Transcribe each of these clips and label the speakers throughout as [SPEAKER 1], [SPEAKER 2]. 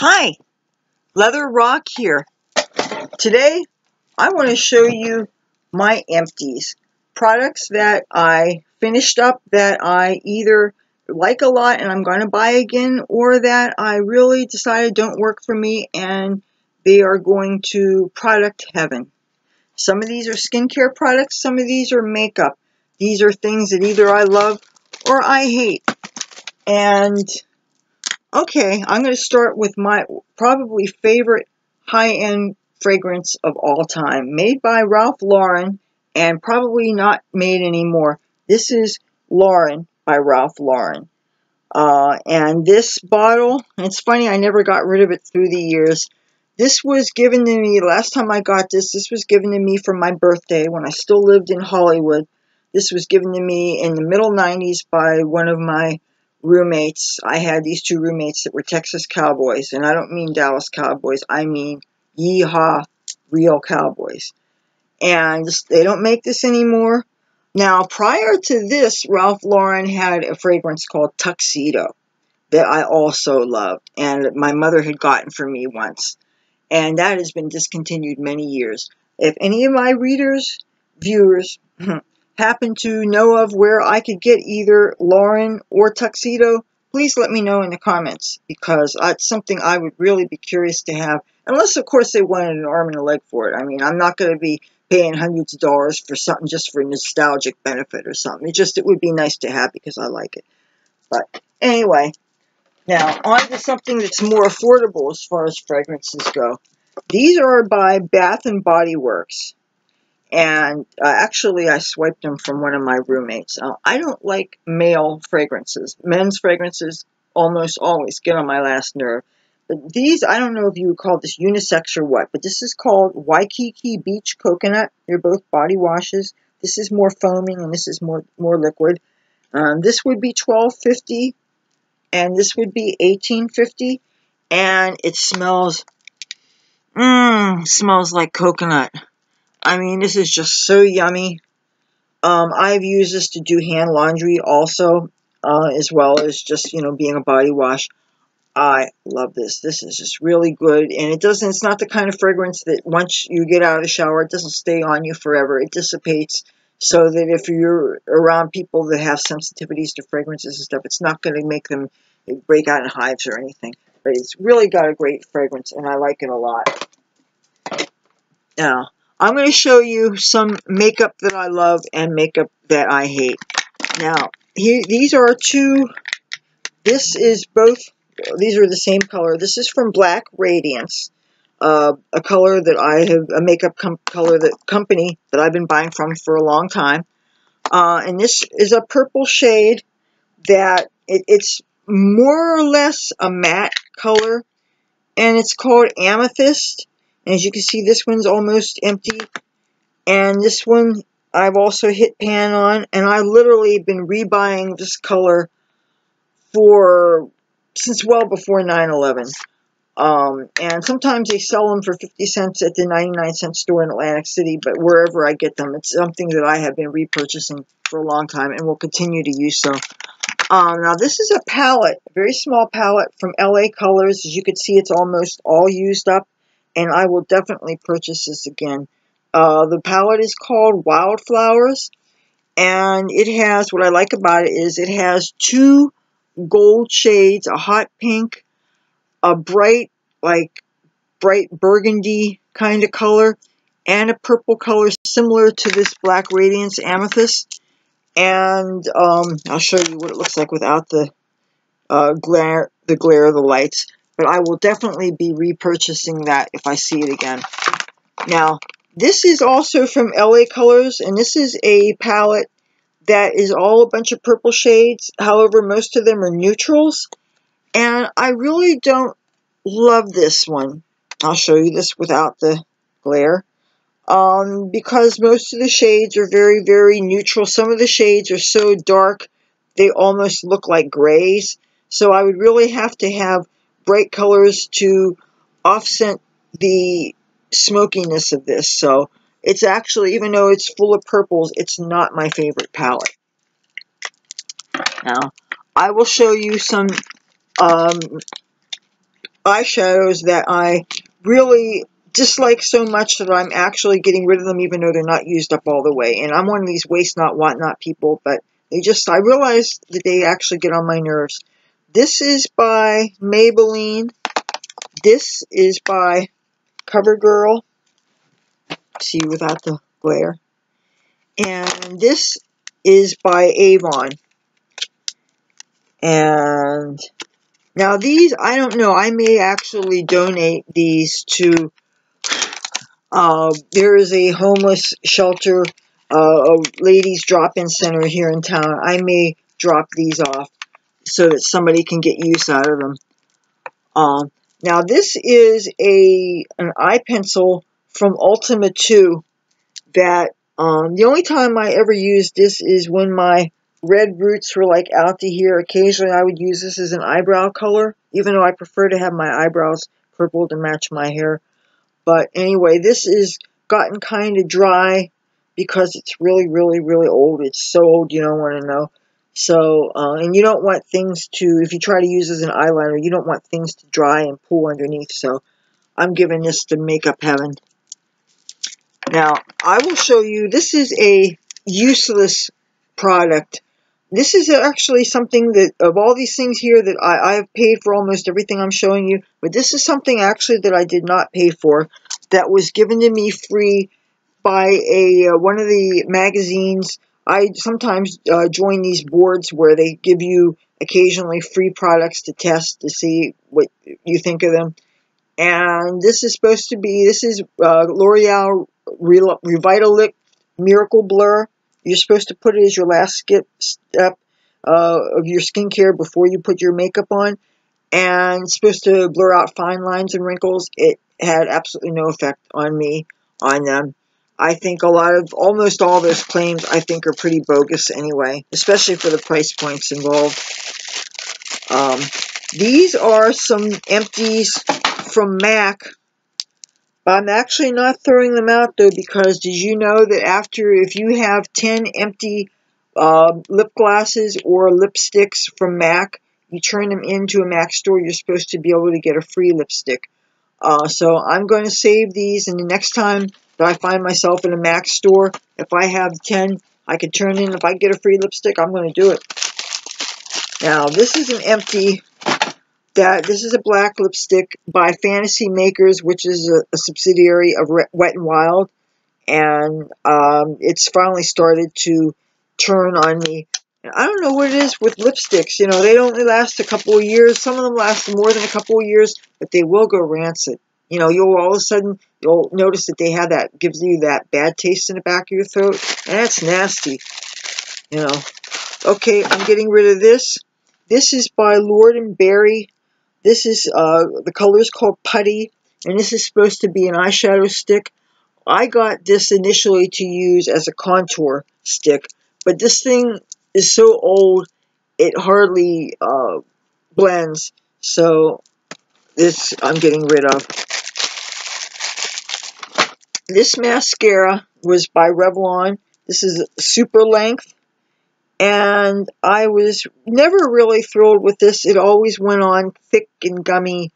[SPEAKER 1] Hi, Leathur Rokk here. Today, I want to show you my empties. Products that I finished up that I either like a lot and I'm going to buy again, or that I really decided don't work for me and they are going to product heaven. Some of these are skincare products, some of these are makeup. These are things that either I love or I hate. And okay, I'm going to start with my probably favorite high-end fragrance of all time, made by Ralph Lauren and probably not made anymore. This is Lauren by Ralph Lauren. And this bottle, it's funny, I never got rid of it through the years. This was given to me, last time I got this was given to me for my birthday when I still lived in Hollywood. This was given to me in the middle 90s by one of my roommates. I had these two roommates that were Texas cowboys, and I don't mean Dallas Cowboys, I mean yeehaw, real cowboys. And they don't make this anymore. Now, prior to this, Ralph Lauren had a fragrance called Tuxedo that I also loved, and my mother had gotten for me once. And that has been discontinued many years. If any of my readers, viewers, happen to know of where I could get either Lauren or Tuxedo, please let me know in the comments, because that's something I would really be curious to have. Unless, of course, they wanted an arm and a leg for it. I mean, I'm not going to be paying hundreds of dollars for something just for nostalgic benefit or something. It would be nice to have because I like it. But anyway, now on to something that's more affordable as far as fragrances go. These are by Bath and Body Works. And actually, I swiped them from one of my roommates. I don't like male fragrances. Men's fragrances almost always get on my last nerve. But these, I don't know if you would call this unisex or what, but this is called Waikiki Beach Coconut. They're both body washes. This is more foaming, and this is more liquid. This would be $12.50, and this would be $18.50. And it smells like coconut. I mean, this is just so yummy. I've used this to do hand laundry also, as well as just, being a body wash. I love this. This is just really good. And it's not the kind of fragrance that once you get out of the shower, it doesn't stay on you forever. It dissipates, so that if you're around people that have sensitivities to fragrances and stuff, it's not going to make them break out in hives or anything. But it's really got a great fragrance, and I like it a lot. Now, I'm going to show you some makeup that I love and makeup that I hate. Now, these are two. These are the same color. This is from Black Radiance, a color that I have, a makeup company that I've been buying from for a long time. And this is a purple shade that it's more or less a matte color, and it's called Amethyst. And as you can see, this one's almost empty. And this one I've also hit pan on, and I literally been rebuying this color since well before 9/11. And sometimes they sell them for 50 cents at the 99-cent store in Atlantic City, but wherever I get them, it's something that I have been repurchasing for a long time and will continue to use so. Now this is a palette, a very small palette from LA Colors. As you can see, it's almost all used up, and I will definitely purchase this again. The palette is called Wildflowers, and it has, what I like about it is it has two gold shades, a hot pink, a bright burgundy kind of color, and a purple color similar to this Black Radiance Amethyst. And I'll show you what it looks like without the glare of the lights. But I will definitely be repurchasing that if I see it again. Now, this is also from LA Colors, and this is a palette that is all a bunch of purple shades. However, most of them are neutrals, and I really don't love this one. I'll show you this without the glare. Because most of the shades are very, very neutral. Some of the shades are so dark, they almost look like grays. So I would really have to have bright colors to offset the smokiness of this. So it's actually, even though it's full of purples, it's not my favorite palette. Now, I will show you some eyeshadows that I really dislike so much that I'm actually getting rid of them even though they're not used up all the way. And I'm one of these waste not, want not people, but I realize that they actually get on my nerves. This is by Maybelline. This is by CoverGirl. See without the glare. And this is by Avon. And now these, I don't know, I may actually donate these to, there is a homeless shelter, a ladies drop-in center here in town. I may drop these off so that somebody can get use out of them. Now this is an eye pencil from Ultima 2 that, the only time I ever used this is when my red roots were like out to here. Occasionally I would use this as an eyebrow color, even though I prefer to have my eyebrows purple to match my hair. But anyway, this is gotten kind of dry because it's really, really, really old. It's so old you don't want to know. So, and you don't want things to, if you try to use as an eyeliner, you don't want things to dry and pool underneath. So I'm giving this to Makeup Heaven. Now, I will show you, this is a useless product. This is actually something that, of all these things here, that I've paid for almost everything I'm showing you, but this is something actually that I did not pay for, that was given to me free by one of the magazines. I sometimes join these boards where they give you occasionally free products to test to see what you think of them. And this is supposed to be, this is L'Oreal Revitalift Miracle Blur. You're supposed to put it as your last step of your skincare before you put your makeup on. And it's supposed to blur out fine lines and wrinkles. It had absolutely no effect on me, on them. I think almost all those claims, I think, are pretty bogus anyway, especially for the price points involved. These are some empties from MAC. I'm actually not throwing them out though, because did you know that if you have 10 empty lip glosses or lipsticks from MAC, you turn them into a MAC store, you're supposed to be able to get a free lipstick. So I'm going to save these, and the next time that I find myself in a MAC store, if I have 10, I can turn in, if I get a free lipstick, I'm going to do it. Now, this is an empty. This is a black lipstick by Fantasy Makers, which is a subsidiary of Wet n Wild, and it's finally started to turn on me. And I don't know what it is with lipsticks. You know, they don't last a couple of years. Some of them last more than a couple of years, but they will go rancid. You know, all of a sudden you'll notice that they have gives you that bad taste in the back of your throat, and that's nasty. You know. Okay, I'm getting rid of this. This is by Lord & Berry. This is, the color is called Putty, and this is supposed to be an eyeshadow stick. I got this initially to use as a contour stick, but this thing is so old, it hardly blends. So this I'm getting rid of. This mascara was by Revlon. This is super length. And I was never really thrilled with this. It always went on thick and gummy.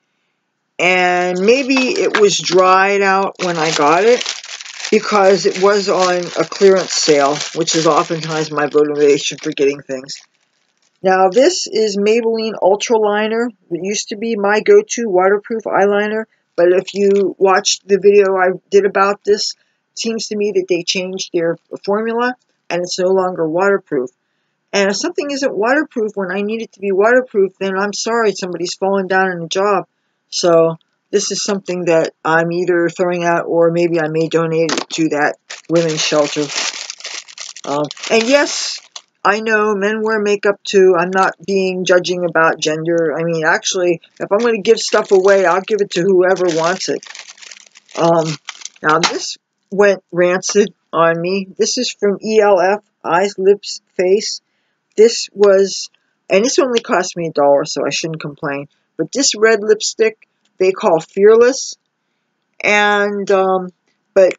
[SPEAKER 1] And maybe it was dried out when I got it, because it was on a clearance sale, which is oftentimes my motivation for getting things. Now this is Maybelline Ultra Liner. It used to be my go-to waterproof eyeliner, but if you watched the video I did about this, it seems to me that they changed their formula and it's no longer waterproof. And if something isn't waterproof when I need it to be waterproof, then I'm sorry, somebody's fallen down in a job. So this is something that I'm either throwing out, or maybe I may donate it to that women's shelter. And yes, I know men wear makeup too. I'm not being judging about gender. I mean, actually, if I'm going to give stuff away, I'll give it to whoever wants it. Now this went rancid on me. This is from ELF, Eyes, Lips, Face. This was, and this only cost me $1, so I shouldn't complain. But this red lipstick, they call Fearless. And, but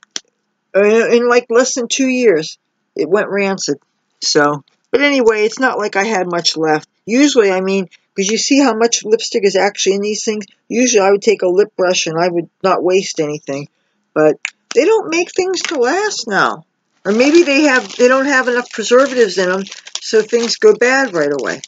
[SPEAKER 1] in like less than 2 years, it went rancid. So, but anyway, it's not like I had much left. Usually, I mean, because you see how much lipstick is actually in these things. Usually I would take a lip brush and I would not waste anything, but they don't make things to last now. Or maybe they don't have enough preservatives in them, so things go bad right away.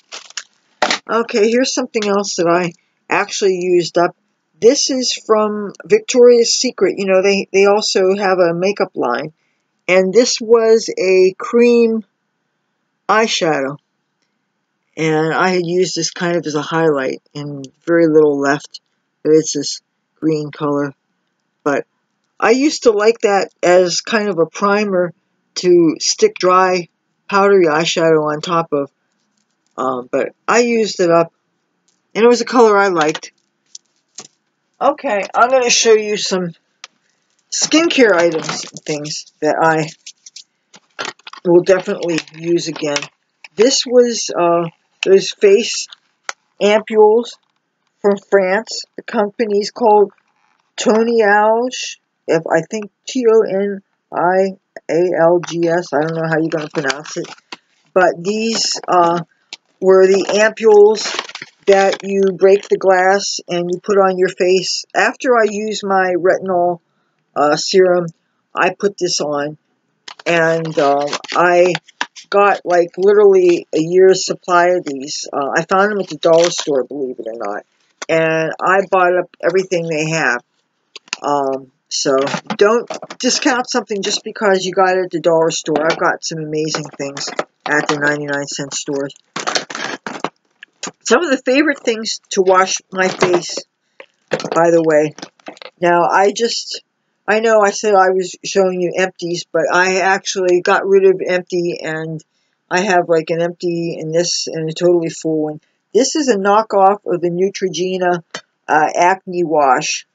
[SPEAKER 1] Okay, here's something else that I actually used up. This is from Victoria's Secret. You know, they also have a makeup line. And this was a cream eyeshadow. And I had used this kind of as a highlight, and very little left. But it's this green color. But I used to like that as kind of a primer to stick dry powdery eyeshadow on top of. But I used it up, and it was a color I liked. Okay, I'm going to show you some skincare items and things that I will definitely use again. This was those face ampules from France. The company's called Tonialgs. If I think Tonialgs. I don't know how you're going to pronounce it. But these were the ampules that you break the glass and you put on your face. After I use my retinol serum, I put this on, and I got like literally a year's supply of these. I found them at the dollar store, believe it or not, and I bought up everything they have. So don't discount something just because you got it at the dollar store. I've got some amazing things at the 99-cent stores. Some of the favorite things to wash my face, by the way. Now, I know I said I was showing you Empties, but I actually got rid of Empty, and I have like an Empty and this and a totally full one. This is a knockoff of the Neutrogena Acne Wash.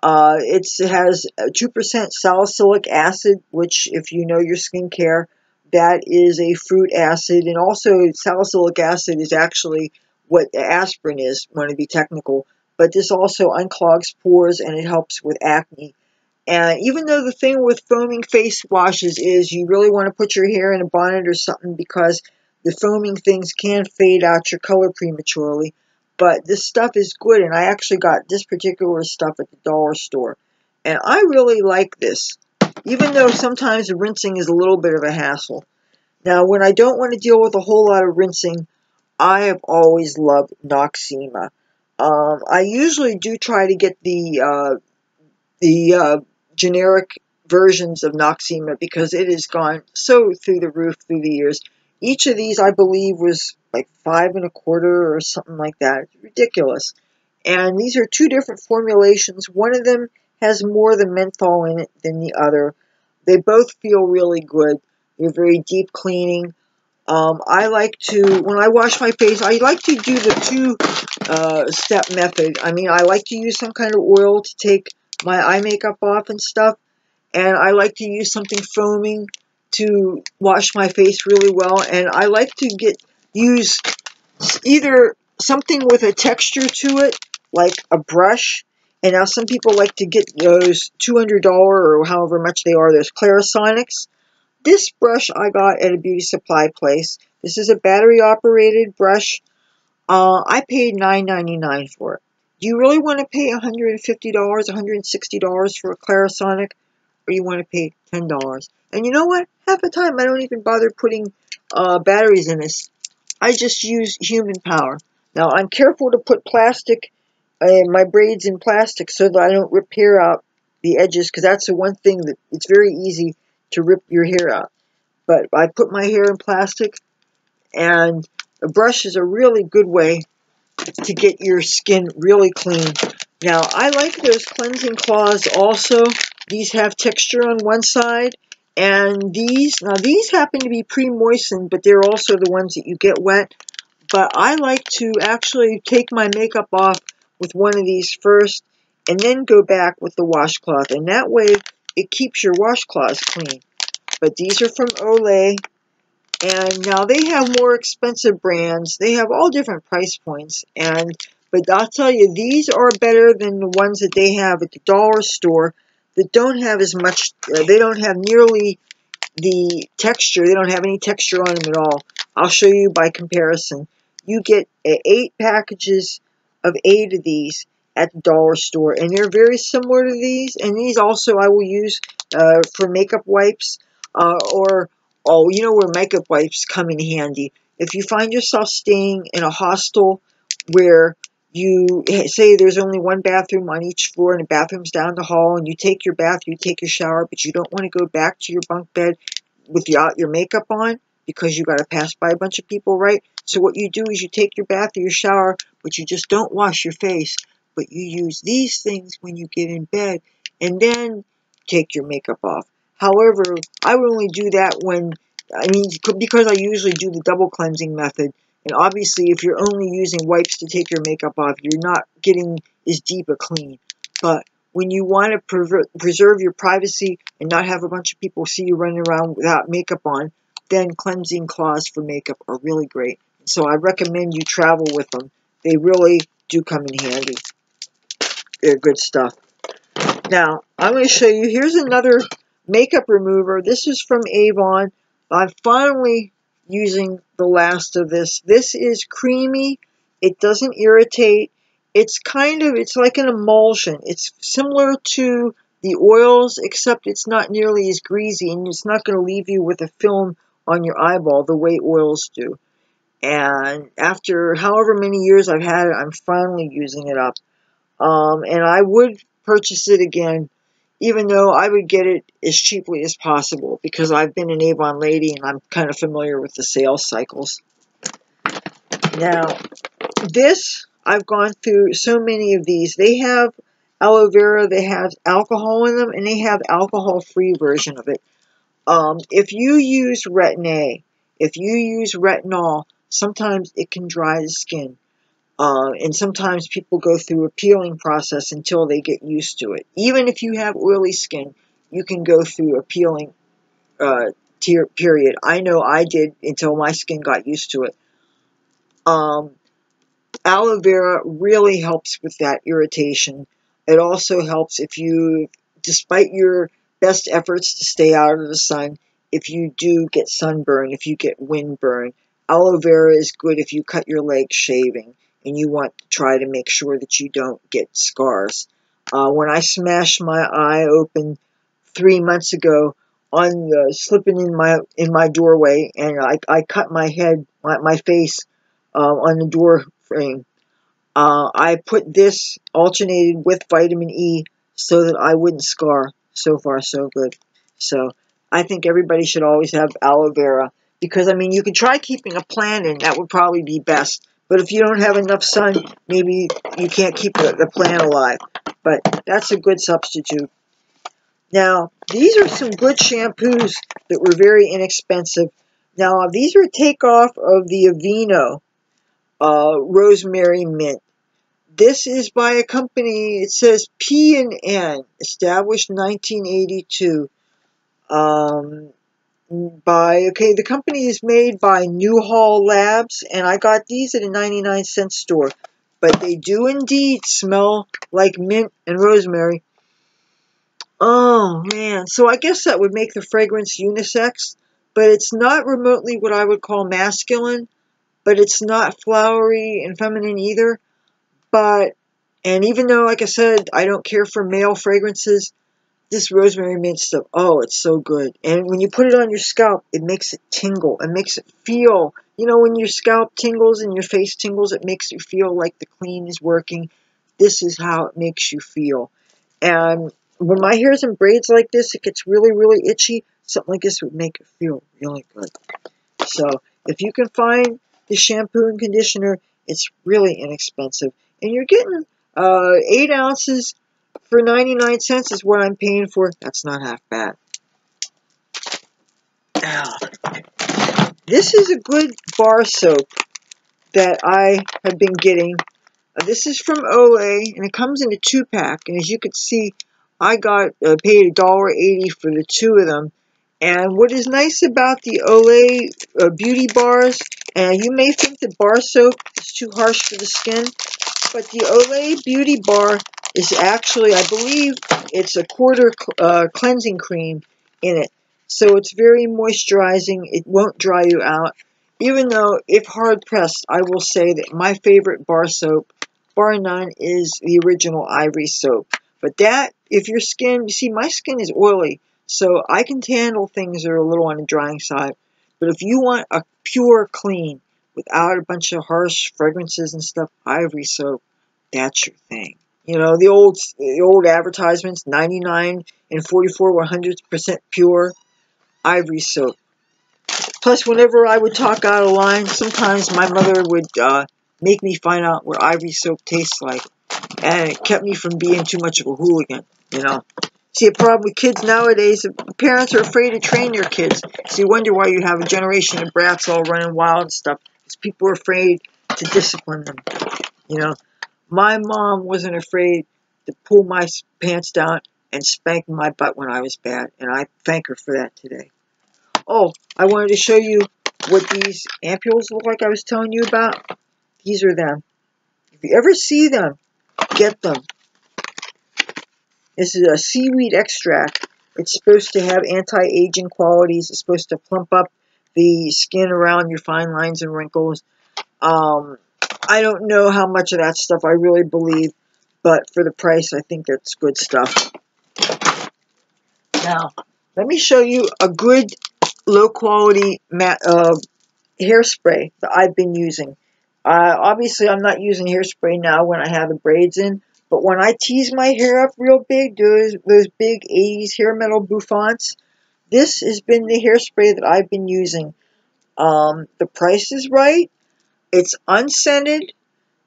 [SPEAKER 1] It has 2% salicylic acid, which, if you know your skincare, that is a fruit acid. And also, salicylic acid is actually what aspirin is, want to be technical. But this also unclogs pores, and it helps with acne. And even though the thing with foaming face washes is you really want to put your hair in a bonnet or something because the foaming things can fade out your color prematurely. But this stuff is good, and I actually got this particular stuff at the dollar store. And I really like this, even though sometimes the rinsing is a little bit of a hassle. Now, when I don't want to deal with a whole lot of rinsing, I have always loved Noxzema. I usually do try to get the generic versions of Noxzema because it has gone so through the roof through the years. Each of these, I believe, was like $5.25 or something like that. It's ridiculous. And these are two different formulations. One of them has more of the menthol in it than the other. They both feel really good. They're very deep cleaning. I like to, when I wash my face, I like to do the two-step method. I mean, I like to use some kind of oil to take my eye makeup off and stuff. And I like to use something foaming to wash my face really well. And I like to use either something with a texture to it, like a brush. And now some people like to get those $200 or however much they are, those Clarisonics. This brush I got at a beauty supply place. This is a battery-operated brush. I paid $9.99 for it. Do you really want to pay $150, $160 for a Clarisonic, or you want to pay $10? And you know what? Half the time I don't even bother putting batteries in this. I just use human power. Now, I'm careful to put plastic, my braids in plastic so that I don't rip hair out the edges, because that's the one thing that it's very easy to rip your hair out. But I put my hair in plastic, and a brush is a really good way to get your skin really clean. Now, I like those cleansing cloths also. These have texture on one side, and these happen to be pre-moistened, but they're also the ones that you get wet. But I like to actually take my makeup off with one of these first, and then go back with the washcloth, and that way it keeps your washcloths clean. But these are from Olay, and now they have more expensive brands. They have all different price points, but I'll tell you, these are better than the ones that they have at the dollar store that don't have as much, they don't have nearly the texture. They don't have any texture on them at all. I'll show you by comparison. you get 8 packages of 8 of these at the dollar store, and they're very similar to these. And these also I will use for makeup wipes, or oh, you know where makeup wipes come in handy. If you find yourself staying in a hostel where you say there's only one bathroom on each floor and the bathroom's down the hall, and you take your bath, you take your shower, but you don't want to go back to your bunk bed without your makeup on because you got to pass by a bunch of people, right? So what you do is you take your bath or your shower, but you just don't wash your face, but you use these things when you get in bed, and then take your makeup off. However, I would only do that when, because I usually do the double cleansing method. And obviously, if you're only using wipes to take your makeup off, you're not getting as deep a clean. But when you want to preserve your privacy and not have a bunch of people see you running around without makeup on, then cleansing cloths for makeup are really great. So I recommend you travel with them. They really do come in handy. They're good stuff. Now, I'm going to show you, here's another makeup remover. This is from Avon. I'm finally using the last of this. This is creamy. It doesn't irritate. It's like an emulsion. It's similar to the oils, except it's not nearly as greasy, and it's not going to leave you with a film on your eyeball the way oils do. And after however many years I've had it, I'm finally using it up. And I would purchase it again, even though I would get it as cheaply as possible, because I've been an Avon lady and I'm kind of familiar with the sales cycles. Now, this, I've gone through so many of these. They have aloe vera, they have alcohol in them, and they have alcohol-free version of it. If you use retin-A, if you use retinol, sometimes it can dry the skin. And sometimes people go through a peeling process until they get used to it. Even if you have oily skin, you can go through a peeling period. I know I did until my skin got used to it. Aloe vera really helps with that irritation. It also helps if you, despite your best efforts to stay out of the sun, if you do get sunburn, if you get windburn, aloe vera is good if you cut your legs shaving and you want to try to make sure that you don't get scars. When I smashed my eye open 3 months ago on slipping in my doorway, and I cut my head, my face on the door frame. I put this alternated with vitamin E so that I wouldn't scar. So far, so good. So I think everybody should always have aloe vera, because, you can try keeping a plant in. That would probably be best. But if you don't have enough sun, maybe you can't keep the plant alive. But that's a good substitute. Now, these are some good shampoos that were very inexpensive. Now, these are a takeoff of the Aveeno Rosemary Mint. This is by a company, it says P&N, established 1982. The company is made by Newhall Labs, and I got these at a 99-cent store. But they do indeed smell like mint and rosemary. Oh, man. So I guess that would make the fragrance unisex, but it's not remotely what I would call masculine, but it's not flowery and feminine either. And even though, like I said, I don't care for male fragrances, this rosemary mint stuff, oh, it's so good. And when you put it on your scalp, it makes it tingle. It makes it feel, when your scalp tingles and your face tingles, it makes you feel like the clean is working. This is how it makes you feel. And when my hair's in braids like this, it gets really, really itchy. Something like this would make it feel really good. So if you can find the shampoo and conditioner, it's really inexpensive. And you're getting 8 ounces for 99 cents is what I'm paying for. That's not half bad. Now, this is a good bar soap that I have been getting. This is from Olay, and it comes in a 2-pack. And as you can see, I paid $1.80 for the 2 of them. And what is nice about the Olay beauty bars, and you may think the bar soap is too harsh for the skin, but the Olay beauty bar is actually, I believe, it's a quarter cleansing cream in it. So it's very moisturizing. It won't dry you out. Even though, if hard pressed, I will say that my favorite bar soap, bar none, is the original Ivory soap. But that, if your skin, you see, my skin is oily, so I can handle things that are a little on the drying side. But if you want a pure clean, without a bunch of harsh fragrances and stuff, Ivory soap, that's your thing. You know, the old advertisements, 99 and 44, 100% pure, Ivory soap. Plus, whenever I would talk out of line, sometimes my mother would make me find out what Ivory soap tastes like. And it kept me from being too much of a hooligan, you know. See, a problem with kids nowadays, parents are afraid to train their kids. So you wonder why you have a generation of brats all running wild and stuff. Because people are afraid to discipline them, you know. My mom wasn't afraid to pull my pants down and spank my butt when I was bad. And I thank her for that today. Oh, I wanted to show you what these ampules look like I was telling you about. These are them. If you ever see them, get them. This is a seaweed extract. It's supposed to have anti-aging qualities. It's supposed to plump up the skin around your fine lines and wrinkles. I don't know how much of that stuff I really believe, but for the price, I think that's good stuff. Now, let me show you a good low-quality hairspray that I've been using. Obviously, I'm not using hairspray now when I have the braids in, but when I tease my hair up real big, those big 80s hair metal bouffants, this has been the hairspray that I've been using. The price is right. It's unscented.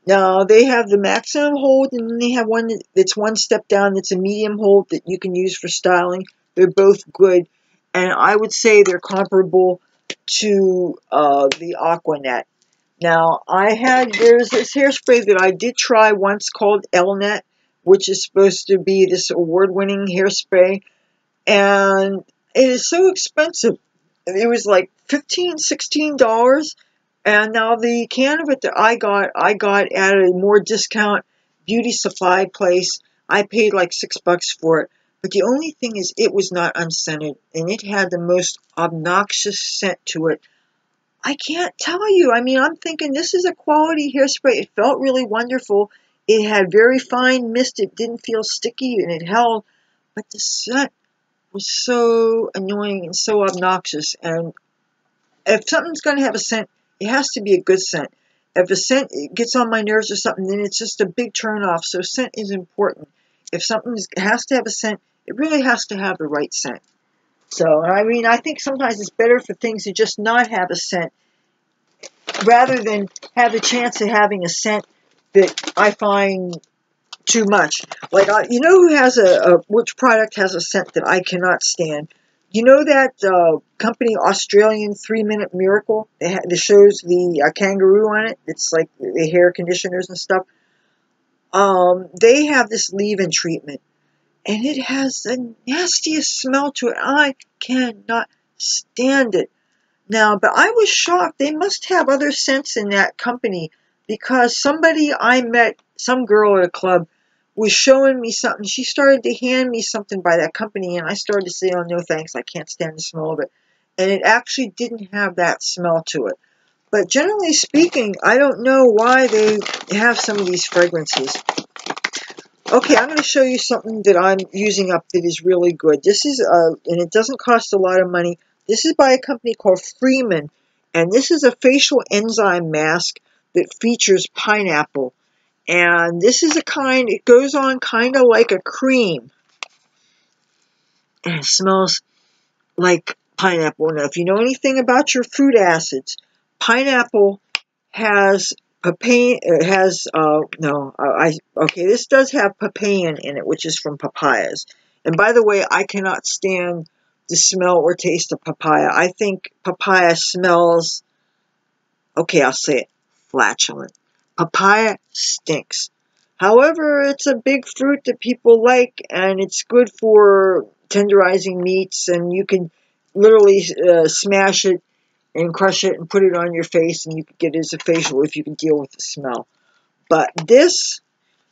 [SPEAKER 1] Now, they have the maximum hold, and then they have one that's one step down that's a medium hold that you can use for styling. They're both good, and I would say they're comparable to the Aquanet. Now, there's this hairspray that I did try once called Elnet, which is supposed to be this award-winning hairspray, and it is so expensive. It was like $15, $16, and now the can of it that I got at a more discount beauty supply place. I paid like $6 for it. But the only thing is it was not unscented, and it had the most obnoxious scent to it. I can't tell you. I mean, I'm thinking this is a quality hairspray. It felt really wonderful. It had very fine mist. It didn't feel sticky, and it held. But the scent was so annoying and so obnoxious. And if something's going to have a scent, it has to be a good scent. If a scent gets on my nerves or something, then it's just a big turn off. So scent is important. If something has to have a scent, it really has to have the right scent. So, I mean, I think sometimes it's better for things to just not have a scent rather than have the chance of having a scent that I find too much. Like, you know who has which product has a scent that I cannot stand? You know that company Australian 3-Minute Miracle? That shows the kangaroo on it. It's like the hair conditioners and stuff. They have this leave-in treatment, and it has the nastiest smell to it. I cannot stand it. Now, but I was shocked. They must have other scents in that company, because somebody I met, some girl at a club, was showing me something. She started to hand me something by that company, and I started to say, oh, no thanks, I can't stand the smell of it. And it actually didn't have that smell to it. But generally speaking, I don't know why they have some of these fragrances. Okay, I'm going to show you something that I'm using up that is really good. This is, and it doesn't cost a lot of money. This is by a company called Freeman, and this is a facial enzyme mask that features pineapple. And this is it goes on kind of like a cream, and it smells like pineapple. Now, if you know anything about your fruit acids, pineapple has papain. It has okay. This does have papain in it, which is from papayas. And by the way, I cannot stand the smell or taste of papaya. I think papaya smells. Okay, I'll say it. Flatulent. Papaya stinks. However, it's a big fruit that people like, and it's good for tenderizing meats, and you can literally smash it and crush it and put it on your face, and you can get it as a facial if you can deal with the smell. But this,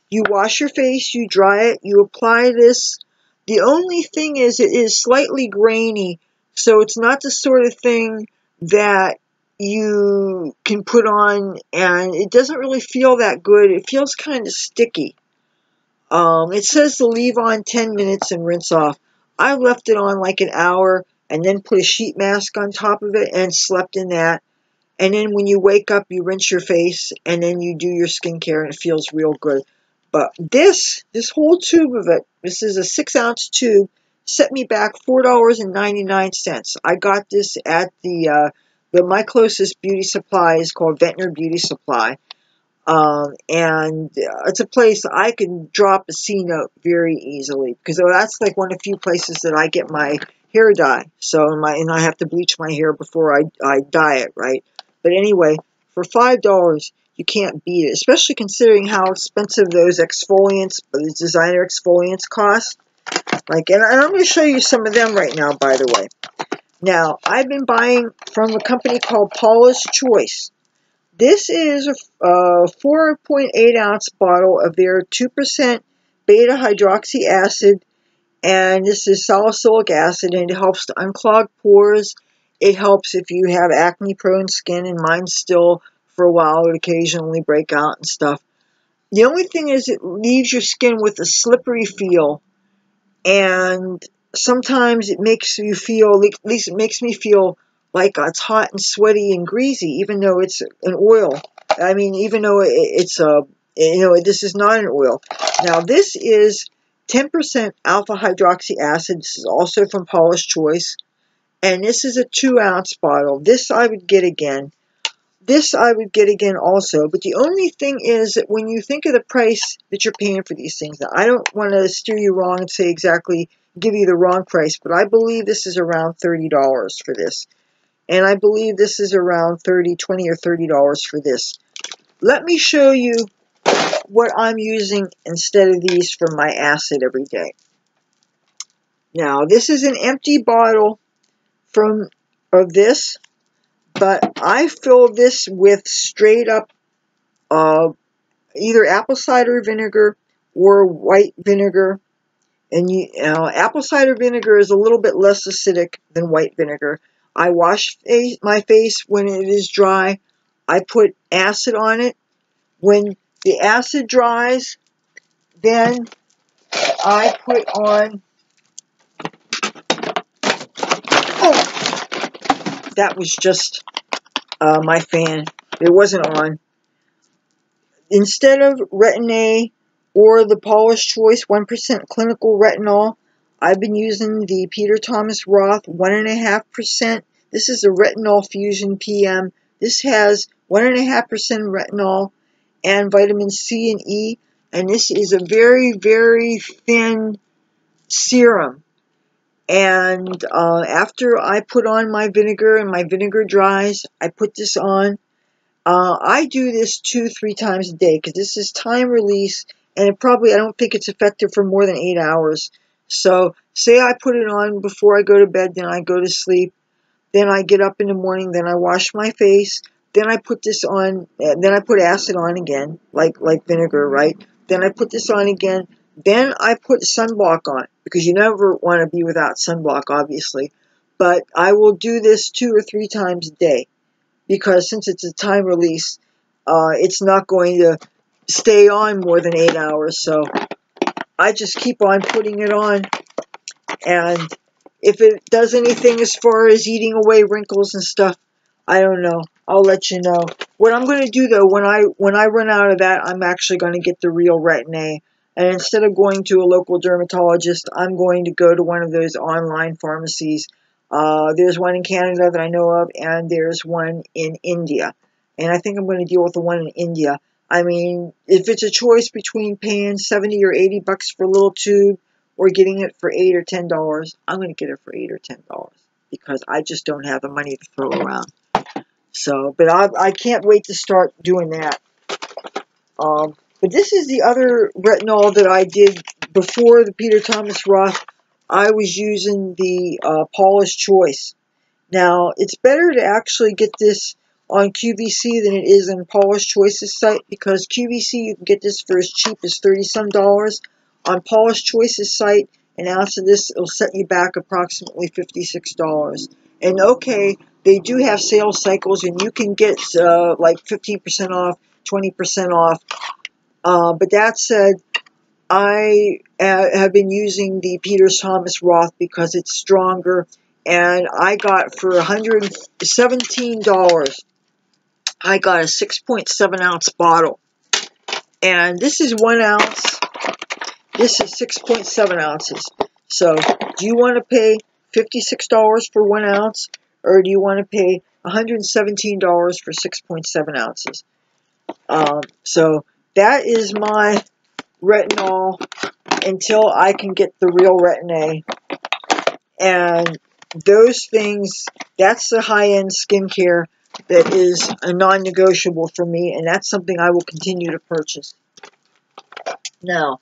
[SPEAKER 1] you wash your face, you dry it, you apply this. The only thing is it is slightly grainy, so it's not the sort of thing that you can put on, and it doesn't really feel that good. It feels kind of sticky. It says to leave on 10 minutes and rinse off. I left it on like an hour and then put a sheet mask on top of it and slept in that. And then when you wake up, you rinse your face and then you do your skincare and it feels real good. But this whole tube of it, this is a 6-ounce tube, set me back $4.99. I got this at my closest beauty supply is called Ventnor Beauty Supply. And it's a place I can drop a C note very easily, because that's like one of the few places that I get my hair dye. So and I have to bleach my hair before I dye it, right? But anyway, for $5, you can't beat it, especially considering how expensive those exfoliants, those designer exfoliants cost. Like, and I'm going to show you some of them right now, by the way. Now, I've been buying from a company called Paula's Choice. This is a 4.8-ounce bottle of their 2% beta-hydroxy acid, and this is salicylic acid, and it helps to unclog pores. It helps if you have acne-prone skin, and mine still, for a while, would occasionally break out and stuff. The only thing is it leaves your skin with a slippery feel, and sometimes it makes you feel, at least it makes me feel like it's hot and sweaty and greasy, even though it's an oil. I mean, even though it's this is not an oil. Now, this is 10% alpha hydroxy acid. This is also from Paula's Choice, and this is a 2-ounce bottle. This I would get again. This I would get again also, but the only thing is that when you think of the price that you're paying for these things, now I don't want to steer you wrong and say exactly, give you the wrong price, but I believe this is around $30 for this. And I believe this is around $20 or $30 for this. Let me show you what I'm using instead of these for my acid every day. Now, this is an empty bottle of this, but I fill this with straight up either apple cider vinegar or white vinegar. And apple cider vinegar is a little bit less acidic than white vinegar. I wash my face when it is dry. I put acid on it. When the acid dries, then I put on... Oh, that was just my fan. It wasn't on. Instead of Retin-A or the Paula's Choice 1% clinical retinol, I've been using the Peter Thomas Roth 1.5%. This is a Retinol Fusion PM. This has 1.5% retinol and vitamin C and E, and this is a very, very thin serum. And after I put on my vinegar and my vinegar dries, I put this on. I do this 2-3 times a day because this is time release, and I don't think it's effective for more than 8 hours. So say I put it on before I go to bed, then I go to sleep, then I get up in the morning, then I wash my face, then I put this on, then I put acid on again, like vinegar, right? Then I put this on again, then I put sunblock on, because you never want to be without sunblock, obviously. But I will do this 2 or 3 times a day, because since it's a time release, it's not going to stay on more than 8 hours. So I just keep on putting it on, and if it does anything as far as eating away wrinkles and stuff, I don't know. I'll let you know. What I'm going to do, though, when I run out of that, I'm actually going to get the real Retin-A. And instead of going to a local dermatologist, I'm going to go to one of those online pharmacies. There's one in Canada that I know of, and there's one in India. And I think I'm going to deal with the one in India. I mean, if it's a choice between paying $70 or $80 for a little tube or getting it for $8 or $10, I'm going to get it for $8 or $10 because I just don't have the money to throw around. So, but I can't wait to start doing that. But this is the other retinol that I did before the Peter Thomas Roth. I was using the Paula's Choice. Now, it's better to actually get this on QVC than it is on Paula's Choice's site, because QVC you can get this for as cheap as $30-some. On Paula's Choice's site, an ounce of this will set you back approximately $56. And okay, they do have sales cycles, and you can get like 15% off, 20% off. But that said, I have been using the Peter Thomas Roth because it's stronger, and I got for $117, I got a 6.7 ounce bottle, and this is 1 ounce. This is 6.7 ounces. So, do you want to pay $56 for 1 ounce, or do you want to pay $117 for 6.7 ounces? So, that is my retinol until I can get the real Retin-A. And those things, that's the high-end skincare that is a non-negotiable for me, and that's something I will continue to purchase. Now,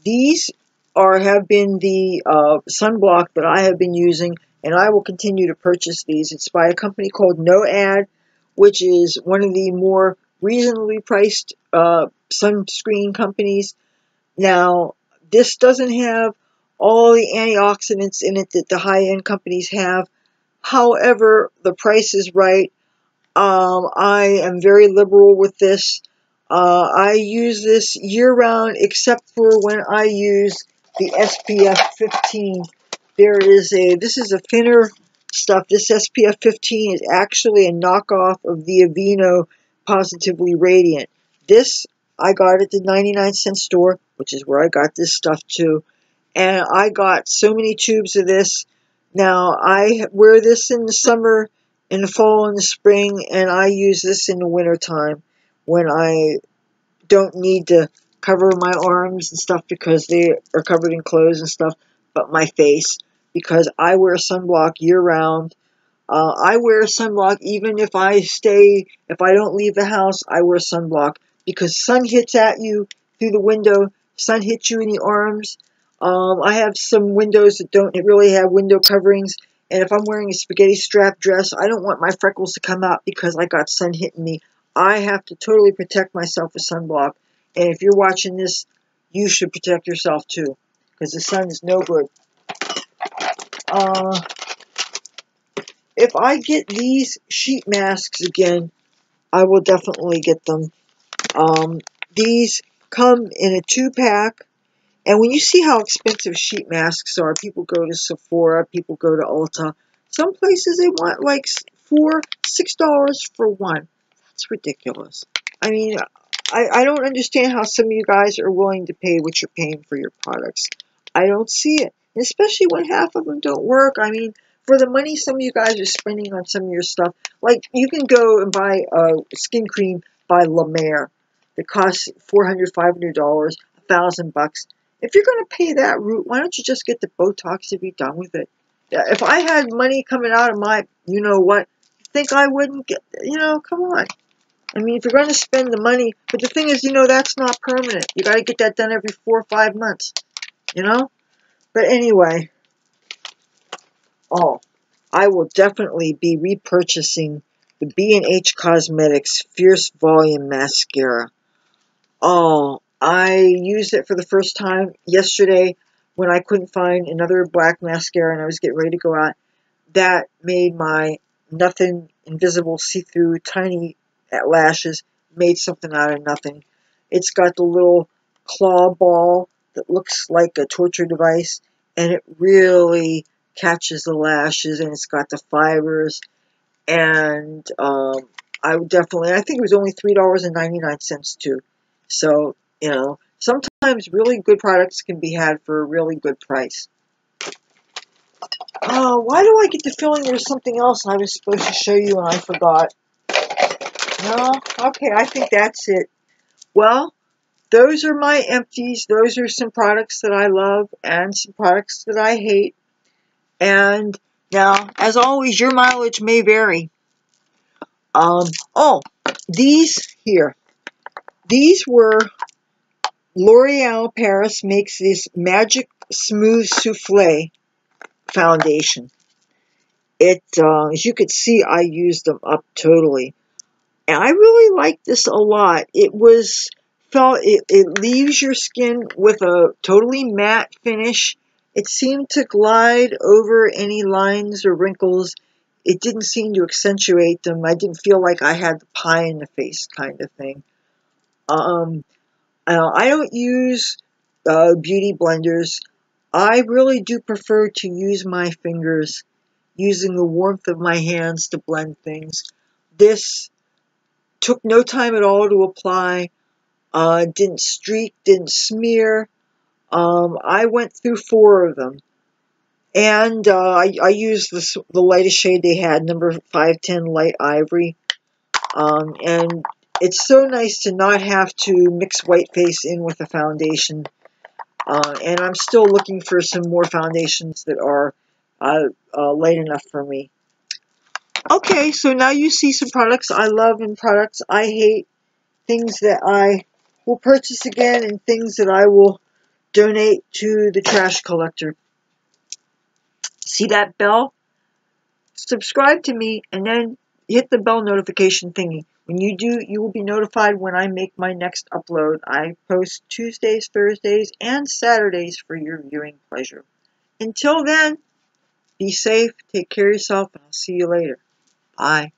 [SPEAKER 1] these have been the sunblock that I have been using, and I will continue to purchase these. It's by a company called No-Ad, which is one of the more reasonably priced sunscreen companies. Now, this doesn't have all the antioxidants in it that the high-end companies have. However, the price is right. I am very liberal with this. I use this year-round, except for when I use the SPF 15. This is a thinner stuff. This SPF 15 is actually a knockoff of the Aveeno Positively Radiant. This, I got at the 99-cent store, which is where I got this stuff too. And I got so many tubes of this. Now, I wear this in the summer, in the fall, and the spring, and I use this in the wintertime when I don't need to cover my arms and stuff because they are covered in clothes and stuff, but my face, because I wear sunblock year-round. I wear sunblock even if I don't leave the house, I wear sunblock because sun hits at you through the window, sun hits you in the arms. I have some windows that don't really have window coverings, and if I'm wearing a spaghetti strap dress, I don't want my freckles to come out because I got sun hitting me. I have to totally protect myself with sunblock, and if you're watching this, you should protect yourself too, because the sun is no good. If I get these sheet masks again, I will definitely get them. These come in a 2-pack. And when you see how expensive sheet masks are, people go to Sephora, people go to Ulta. Some places they want like $6 for one. That's ridiculous. I mean, I don't understand how some of you guys are willing to pay what you're paying for your products. I don't see it. And especially when half of them don't work. I mean, for the money some of you guys are spending on some of your stuff, like you can go and buy a skin cream by La Mer that costs $400, $500, $1,000. If you're going to pay that route, why don't you just get the Botox and be done with it? If I had money coming out of my, you know what, think I wouldn't get, come on. I mean, if you're going to spend the money, but the thing is, that's not permanent. You got to get that done every 4 or 5 months, But anyway, I will definitely be repurchasing the B&H Cosmetics Fierce Volume Mascara. I used it for the first time yesterday when I couldn't find another black mascara and I was getting ready to go out. That made my nothing invisible see-through tiny lashes, made something out of nothing. It's got the little claw ball that looks like a torture device, and it really catches the lashes, and it's got the fibers, and I think it was only $3.99 too. So, sometimes really good products can be had for a really good price. Why do I get the feeling there's something else I was supposed to show you and I forgot? No? Okay, I think that's it. Well, those are my empties. Those are some products that I love and some products that I hate. And now, as always, your mileage may vary. These here. These were L'Oreal Paris makes this Magic Smooth Souffle foundation. As you could see, I used them up totally. And I really like this a lot. It leaves your skin with a totally matte finish. It seemed to glide over any lines or wrinkles. it didn't seem to accentuate them. I didn't feel like I had the pie in the face kind of thing. I don't use beauty blenders. I really do prefer to use my fingers, using the warmth of my hands to blend things. This took no time at all to apply. Didn't streak, didn't smear. I went through 4 of them. And I used the lightest shade they had, number 510 Light Ivory. And it's so nice to not have to mix white face in with a foundation. And I'm still looking for some more foundations that are light enough for me. Okay, so now you see some products I love and products I hate, things that I will purchase again and things that I will donate to the trash collector. See that bell? Subscribe to me and then hit the bell notification thingy. When you do, you will be notified when I make my next upload. I post Tuesdays, Thursdays, and Saturdays for your viewing pleasure. Until then, be safe, take care of yourself, and I'll see you later. Bye.